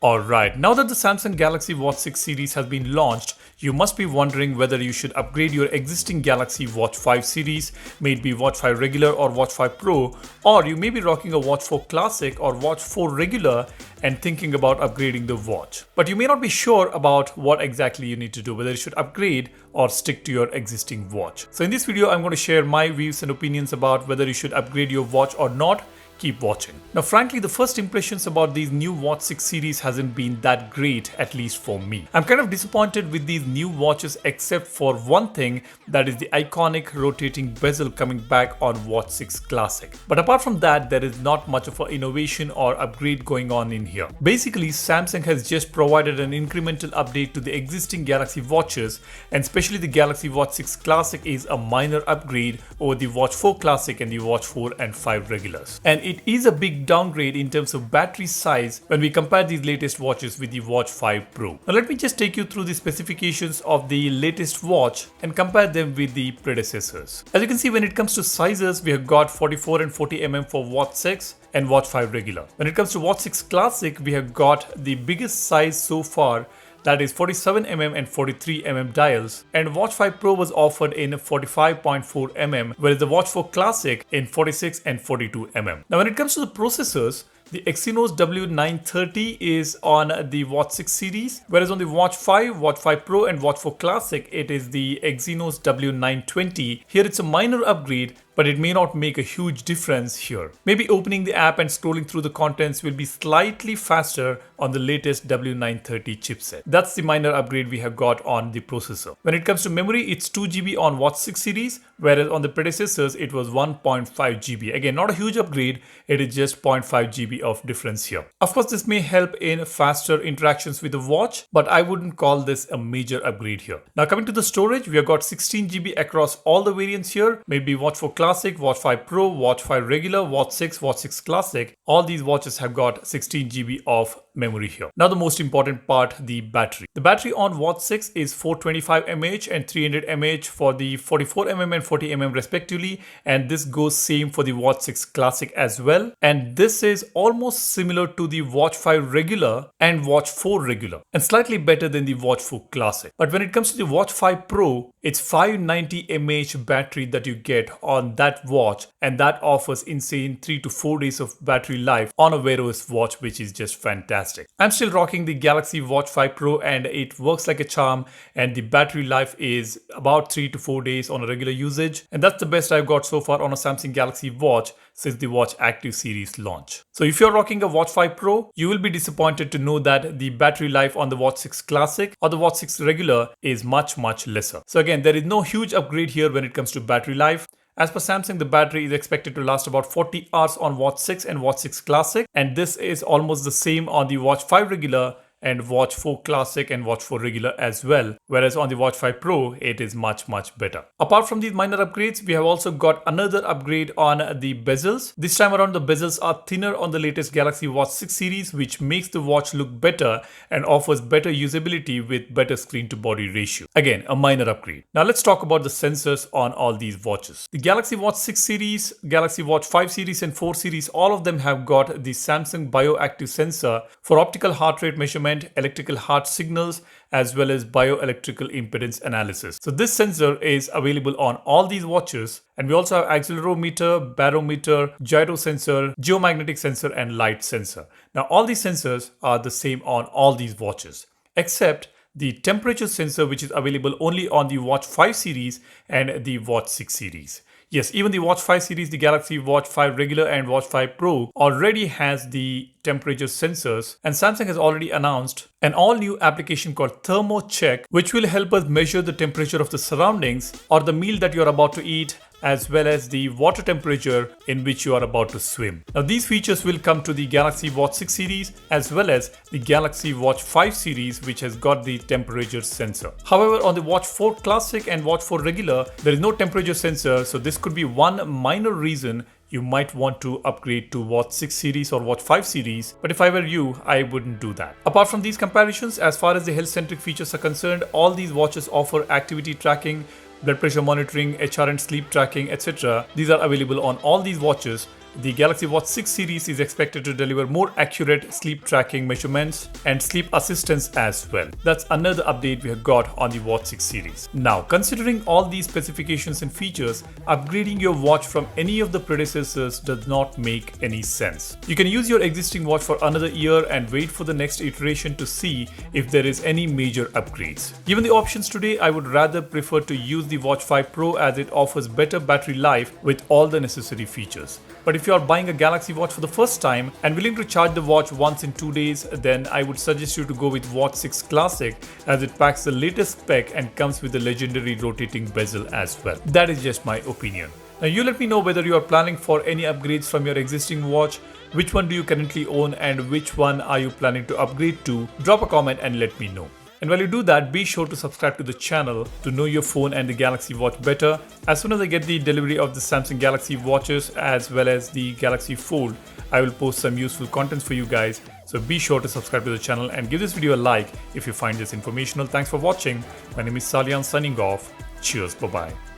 Alright, now that the Samsung Galaxy Watch 6 series has been launched, you must be wondering whether you should upgrade your existing Galaxy Watch 5 series, may it be Watch 5 Regular or Watch 5 Pro, or you may be rocking a Watch 4 Classic or Watch 4 Regular and thinking about upgrading the watch. But you may not be sure about what exactly you need to do, whether you should upgrade or stick to your existing watch. So in this video, I'm going to share my views and opinions about whether you should upgrade your watch or not. Keep watching. Now frankly, the first impressions about these new Watch 6 series hasn't been that great, at least for me. I'm kind of disappointed with these new watches except for one thing, that is the iconic rotating bezel coming back on Watch 6 Classic. But apart from that, there is not much of an innovation or upgrade going on in here. Basically, Samsung has just provided an incremental update to the existing Galaxy watches, and especially the Galaxy Watch 6 Classic is a minor upgrade over the Watch 4 Classic and the Watch 4 and 5 regulars. And it is a big downgrade in terms of battery size when we compare these latest watches with the Watch 5 Pro. Now let me just take you through the specifications of the latest watch and compare them with the predecessors. As you can see, when it comes to sizes, we have got 44 and 40 mm for Watch 6 and Watch 5 regular. When it comes to Watch 6 Classic, we have got the biggest size so far, that is 47mm and 43mm dials, and Watch 5 Pro was offered in 45.4mm, whereas the Watch 4 Classic in 46 and 42mm. Now when it comes to the processors, the Exynos W930 is on the Watch 6 series, whereas on the Watch 5, Watch 5 Pro and Watch 4 Classic, it is the Exynos W920. Here it's a minor upgrade, but it may not make a huge difference here. Maybe opening the app and scrolling through the contents will be slightly faster on the latest W930 chipset. That's the minor upgrade we have got on the processor. When it comes to memory, it's 2GB on Watch 6 series, whereas on the predecessors it was 1.5GB. Again, not a huge upgrade, it is just 0.5GB of difference here. Of course, this may help in faster interactions with the watch, but I wouldn't call this a major upgrade here. Now coming to the storage, we have got 16GB across all the variants here, maybe Watch 4 Classic, Watch 5 Pro, Watch 5 Regular, Watch 6, Watch 6 Classic. All these watches have got 16GB of memory here. Now the most important part, the battery. The battery on Watch 6 is 425 mAh and 300 mAh for the 44mm and 40mm respectively, and this goes same for the Watch 6 Classic as well. And this is almost similar to the Watch 5 Regular and Watch 4 Regular, and slightly better than the Watch 4 Classic. But when it comes to the Watch 5 Pro, it's 590 mAh battery that you get on that watch, and that offers insane 3 to 4 days of battery life on a Wear OS watch, which is just fantastic. I'm still rocking the Galaxy Watch 5 Pro and it works like a charm, and the battery life is about 3 to 4 days on a regular usage, and that's the best I've got so far on a Samsung Galaxy Watch since the Watch Active series launch. So if you're rocking a Watch 5 Pro, you will be disappointed to know that the battery life on the Watch 6 Classic or the Watch 6 Regular is much lesser. So again, there is no huge upgrade here when it comes to battery life. As per Samsung, the battery is expected to last about 40 hours on Watch 6 and Watch 6 Classic, and this is almost the same on the Watch 5 Regular and Watch 4 Classic and Watch 4 Regular as well, whereas on the Watch 5 Pro it is much better. Apart from these minor upgrades, we have also got another upgrade on the bezels. This time around, the bezels are thinner on the latest Galaxy Watch 6 series, which makes the watch look better and offers better usability with better screen to body ratio. Again, a minor upgrade. Now let's talk about the sensors on all these watches. The Galaxy Watch 6 series, Galaxy Watch 5 series and 4 series, all of them have got the Samsung Bioactive sensor for optical heart rate measurement, electrical heart signals, as well as bioelectrical impedance analysis. So this sensor is available on all these watches, and we also have accelerometer, barometer, gyro sensor, geomagnetic sensor and light sensor. Now all these sensors are the same on all these watches, except the temperature sensor, which is available only on the Watch 5 series and the Watch 6 series. Yes, even the Watch 5 series, the Galaxy Watch 5 Regular and Watch 5 Pro already has the temperature sensors, and Samsung has already announced an all-new application called Thermo Check, which will help us measure the temperature of the surroundings or the meal that you're about to eat, as well as the water temperature in which you are about to swim. Now these features will come to the Galaxy Watch 6 series as well as the Galaxy Watch 5 series, which has got the temperature sensor. However, on the Watch 4 Classic and Watch 4 Regular, there is no temperature sensor, so this could be one minor reason you might want to upgrade to Watch 6 series or Watch 5 series, but if I were you, I wouldn't do that. Apart from these comparisons, as far as the health-centric features are concerned, all these watches offer activity tracking, blood pressure monitoring, HRN sleep tracking, etc. These are available on all these watches, the Galaxy Watch 6 series is expected to deliver more accurate sleep tracking measurements and sleep assistance as well. That's another update we have got on the Watch 6 series. Now, considering all these specifications and features, upgrading your watch from any of the predecessors does not make any sense. You can use your existing watch for another year and wait for the next iteration to see if there is any major upgrades. Given the options today, I would rather prefer to use the Watch 5 Pro as it offers better battery life with all the necessary features. But if you are buying a Galaxy Watch for the first time and willing to charge the watch once in 2 days, then I would suggest you to go with Watch 6 Classic, as it packs the latest spec and comes with the legendary rotating bezel as well. That is just my opinion. Now you let me know whether you are planning for any upgrades from your existing watch, which one do you currently own and which one are you planning to upgrade to. Drop a comment and let me know. And while you do that, be sure to subscribe to the channel to know your phone and the Galaxy Watch better. As soon as I get the delivery of the Samsung Galaxy Watches as well as the Galaxy Fold, I will post some useful contents for you guys. So be sure to subscribe to the channel and give this video a like if you find this informational. Thanks for watching. My name is Salian signing off. Cheers, bye bye.